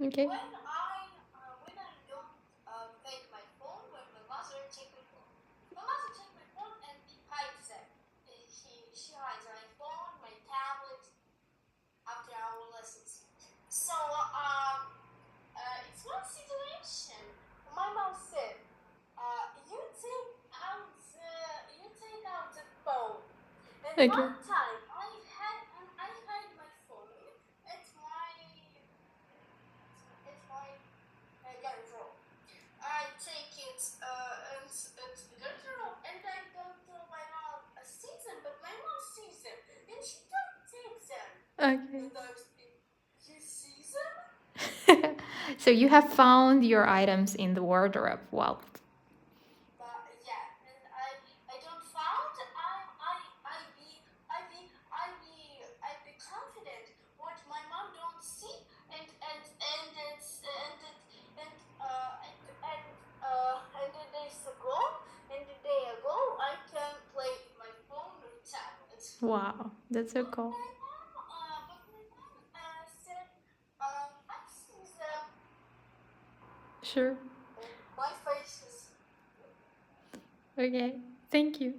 Okay. When I don't take my phone, when my mother take my mother take my phone and hides it. She hides my phone, my tablet after our lessons. So it's one situation. My mom said, you take out the phone. And Okay. one time I hide my phone at my garderobe. I take it at the garderobe and I don't tell my mom see them, but my mom sees them and she don't take them. Okay. And you see them? So you have found your items in the wardrobe. Wow. But yeah, and I don't found. I be confident what my mom don't see, and the days ago, and the day ago, I can play my phone or tablet. Wow. That's so But cool. my mom said, I see them. Sure. And my face is Okay. Thank you.